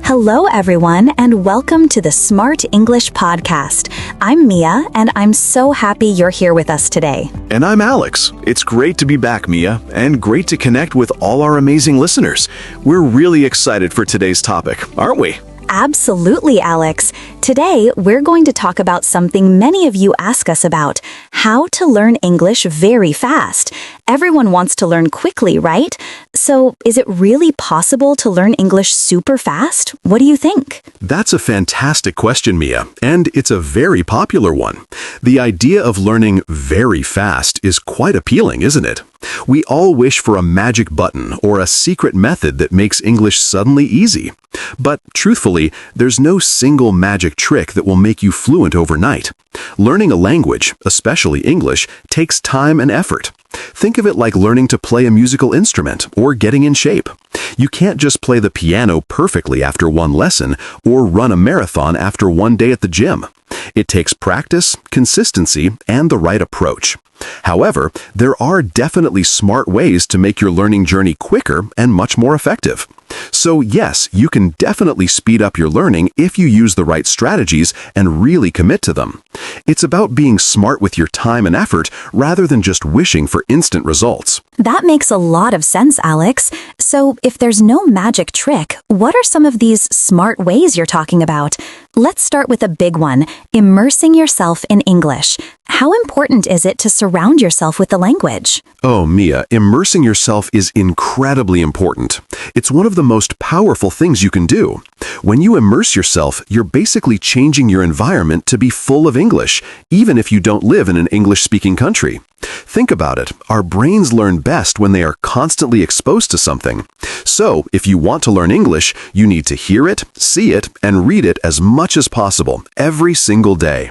Hello, everyone, and welcome to the Smart English Podcast. I'm Mia, and I'm so happy you're here with us today. And I'm Alex. It's great to be back, Mia, and great to connect with all our amazing listeners. We're really excited for today's topic, aren't we? Absolutely, Alex. Today, we're going to talk about something many of you ask us about: how to learn English very fast. Everyone wants to learn quickly, right? So, is it really possible to learn English super fast? What do you think? That's a fantastic question, Mia, and it's a very popular one. The idea of learning very fast is quite appealing, isn't it? We all wish for a magic button or a secret method that makes English suddenly easy. But truthfully, there's no single magic trick that will make you fluent overnight. Learning a language, especially English, takes time and effort. Think of it like learning to play a musical instrument or getting in shape. You can't just play the piano perfectly after one lesson or run a marathon after one day at the gym. It takes practice, consistency, and the right approach. However, there are definitely smart ways to make your learning journey quicker and much more effective. So yes, you can definitely speed up your learning if you use the right strategies and really commit to them. It's about being smart with your time and effort rather than just wishing for instant results. That makes a lot of sense, Alex. So, if there's no magic trick, what are some of these smart ways you're talking about? Let's start with a big one: immersing yourself in English. How important is it to surround yourself with the language? Oh, Mia, immersing yourself is incredibly important. It's one of the most powerful things you can do. When you immerse yourself, you're basically changing your environment to be full of English, even if you don't live in an English-speaking country. Think about it. Our brains learn best when they are constantly exposed to something. So, if you want to learn English, you need to hear it, see it, and read it as much as possible, every single day.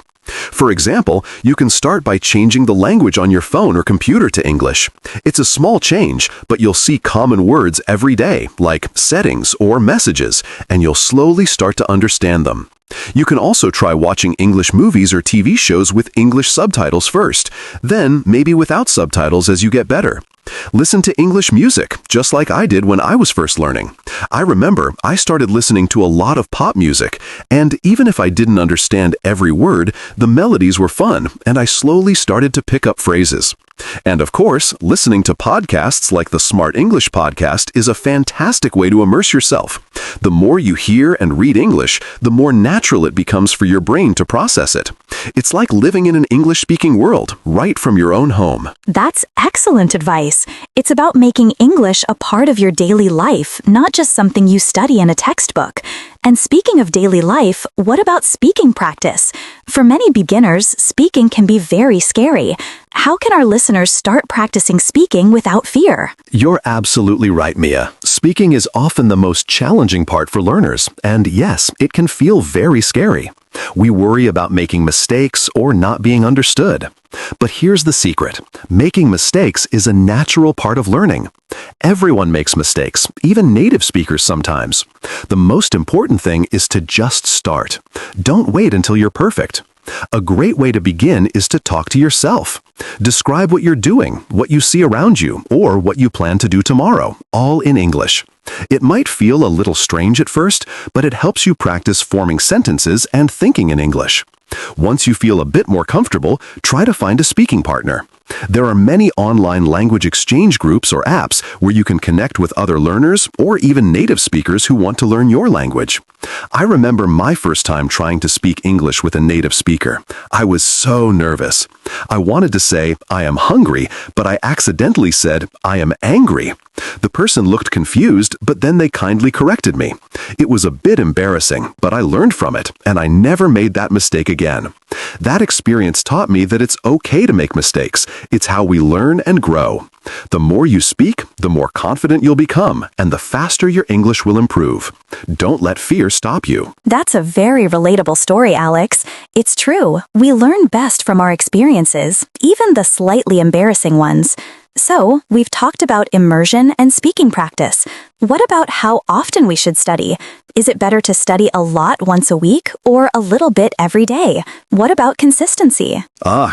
For example, you can start by changing the language on your phone or computer to English. It's a small change, but you'll see common words every day, like settings or messages, and you'll slowly start to understand them. You can also try watching English movies or TV shows with English subtitles first, then maybe without subtitles as you get better. Listen to English music, just like I did when I was first learning. I remember I started listening to a lot of pop music, and even if I didn't understand every word, the melodies were fun, and I slowly started to pick up phrases. And of course, listening to podcasts like the Smart English Podcast is a fantastic way to immerse yourself. The more you hear and read English, the more natural it becomes for your brain to process it. It's like living in an English-speaking world, right from your own home. That's excellent advice. It's about making English a part of your daily life, not just something you study in a textbook. And speaking of daily life, what about speaking practice? For many beginners, speaking can be very scary. How can our listeners start practicing speaking without fear? You're absolutely right, Mia. Speaking is often the most challenging part for learners, and yes, it can feel very scary. We worry about making mistakes or not being understood. But here's the secret: making mistakes is a natural part of learning. Everyone makes mistakes, even native speakers sometimes. The most important thing is to just start. Don't wait until you're perfect. A great way to begin is to talk to yourself. Describe what you're doing, what you see around you, or what you plan to do tomorrow, all in English. It might feel a little strange at first, but it helps you practice forming sentences and thinking in English. Once you feel a bit more comfortable, try to find a speaking partner. There are many online language exchange groups or apps where you can connect with other learners or even native speakers who want to learn your language. I remember my first time trying to speak English with a native speaker. I was so nervous. I wanted to say, "I am hungry," but I accidentally said, "I am angry." The person looked confused, but then they kindly corrected me. It was a bit embarrassing, but I learned from it, and I never made that mistake again. That experience taught me that it's okay to make mistakes. It's how we learn and grow. The more you speak, the more confident you'll become, and the faster your English will improve. Don't let fear stop you. That's a very relatable story, Alex. It's true. We learn best from our experiences, even the slightly embarrassing ones. So, we've talked about immersion and speaking practice. What about how often we should study? Is it better to study a lot once a week or a little bit every day? What about consistency?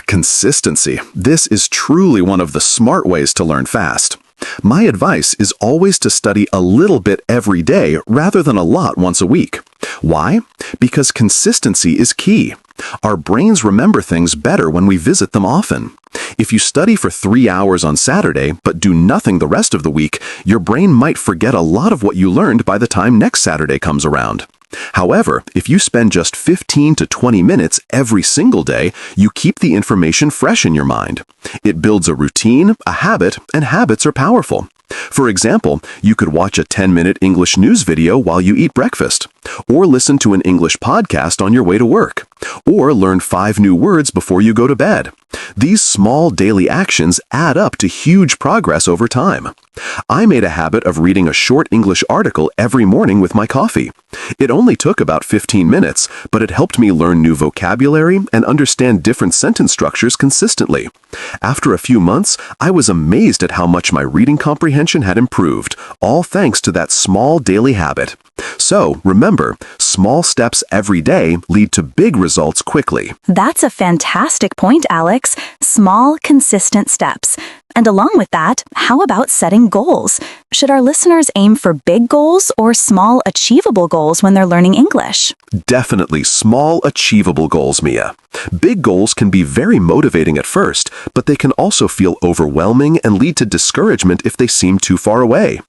Consistency. This is truly one of the smart ways to learn fast. My advice is always to study a little bit every day rather than a lot once a week. Why? Because consistency is key. Our brains remember things better when we visit them often. If you study for 3 hours on Saturday but do nothing the rest of the week, your brain might forget a lot of what you learned by the time next Saturday comes around. However, if you spend just 15 to 20 minutes every single day, you keep the information fresh in your mind. It builds a routine, a habit, and habits are powerful. For example, you could watch a 10-minute English news video while you eat breakfast, or listen to an English podcast on your way to work, or learn 5 new words before you go to bed. These small daily actions add up to huge progress over time. I made a habit of reading a short English article every morning with my coffee. It only took about 15 minutes, but it helped me learn new vocabulary and understand different sentence structures consistently. After a few months, I was amazed at how much my reading comprehension had improved, all thanks to that small daily habit. So, remember, small steps every day lead to big results quickly. That's a fantastic point, Alex. Small, consistent steps. And along with that, how about setting goals? Should our listeners aim for big goals or small, achievable goals when they're learning English? Definitely small, achievable goals, Mia. Big goals can be very motivating at first, but they can also feel overwhelming and lead to discouragement if they seem too far away.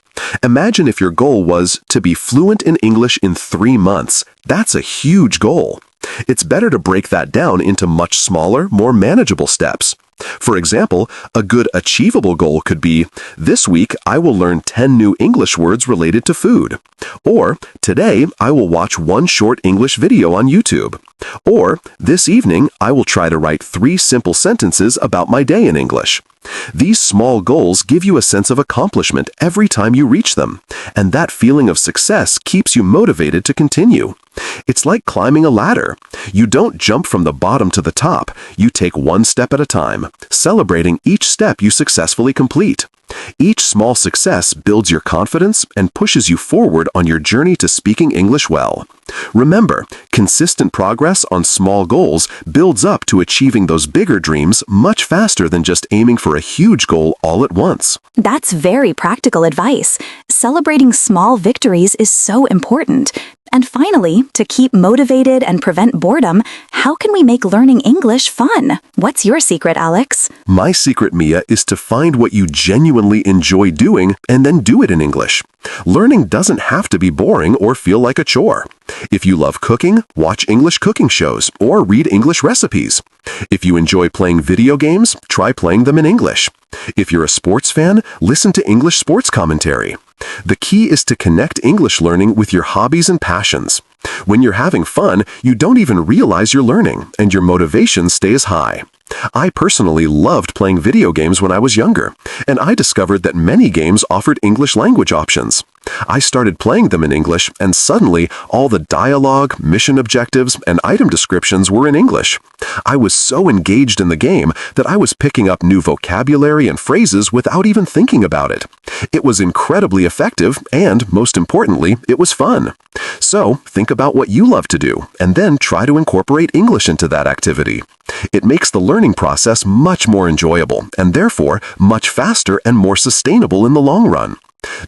Imagine if your goal was to be fluent in English in 3 months. That's a huge goal. It's better to break that down into much smaller, more manageable steps. For example, a good achievable goal could be, this week I will learn 10 new English words related to food. Or, today I will watch 1 short English video on YouTube. Or, this evening I will try to write 3 simple sentences about my day in English. These small goals give you a sense of accomplishment every time you reach them, and that feeling of success keeps you motivated to continue. It's like climbing a ladder. You don't jump from the bottom to the top. You take 1 step at a time, celebrating each step you successfully complete. Each small success builds your confidence and pushes you forward on your journey to speaking English well. Remember, consistent progress on small goals builds up to achieving those bigger dreams much faster than just aiming for a huge goal all at once. That's very practical advice. Celebrating small victories is so important. And finally, to keep motivated and prevent boredom, how can we make learning English fun? What's your secret, Alex? My secret, Mia, is to find what you genuinely enjoy doing and then do it in English. Learning doesn't have to be boring or feel like a chore. If you love cooking, watch English cooking shows or read English recipes. If you enjoy playing video games, try playing them in English. If you're a sports fan, listen to English sports commentary. The key is to connect English learning with your hobbies and passions. When you're having fun, you don't even realize you're learning, and your motivation stays high. I personally loved playing video games when I was younger, and I discovered that many games offered English language options. I started playing them in English, and suddenly all the dialogue, mission objectives, and item descriptions were in English. I was so engaged in the game that I was picking up new vocabulary and phrases without even thinking about it. It was incredibly effective, and most importantly, it was fun. So, think about what you love to do, and then try to incorporate English into that activity. It makes the learning process much more enjoyable, and therefore much faster and more sustainable in the long run.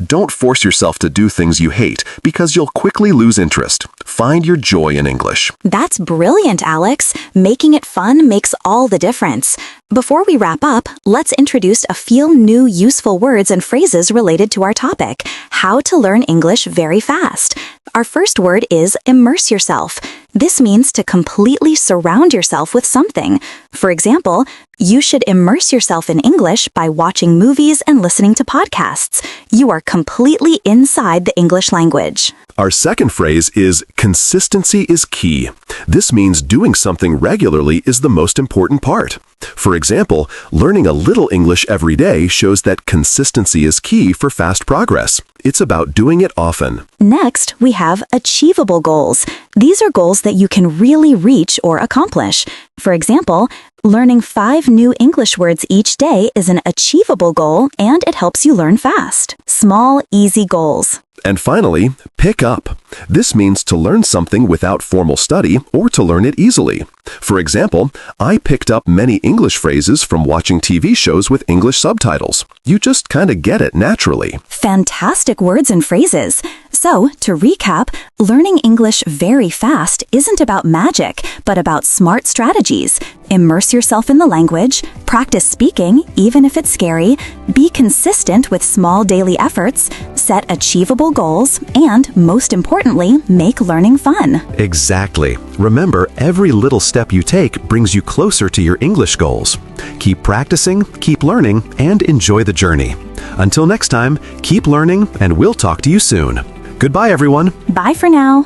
Don't force yourself to do things you hate, because you'll quickly lose interest. Find your joy in English. That's brilliant, Alex. Making it fun makes all the difference. Before we wrap up, let's introduce a few new useful words and phrases related to our topic, how to learn English very fast. Our first word is immerse yourself. This means to completely surround yourself with something. For example, you should immerse yourself in English by watching movies and listening to podcasts. You are completely inside the English language. Our second phrase is consistency is key. This means doing something regularly is the most important part. For example, learning a little English every day shows that consistency is key for fast progress. It's about doing it often. Next, we have achievable goals. These are goals that you can really reach or accomplish. For example, learning 5 new English words each day is an achievable goal and it helps you learn fast. Small, easy goals. And finally, pick up. This means to learn something without formal study or to learn it easily. For example, I picked up many English phrases from watching TV shows with English subtitles. You just kind of get it naturally. Fantastic words and phrases. So, to recap, learning English very fast isn't about magic, but about smart strategies. Immerse yourself in the language, practice speaking, even if it's scary, be consistent with small daily efforts, set achievable goals, and, most importantly, make learning fun. Exactly. Remember, every little step you take brings you closer to your English goals. Keep practicing, keep learning, and enjoy the journey. Until next time, keep learning, and we'll talk to you soon. Goodbye, everyone. Bye for now.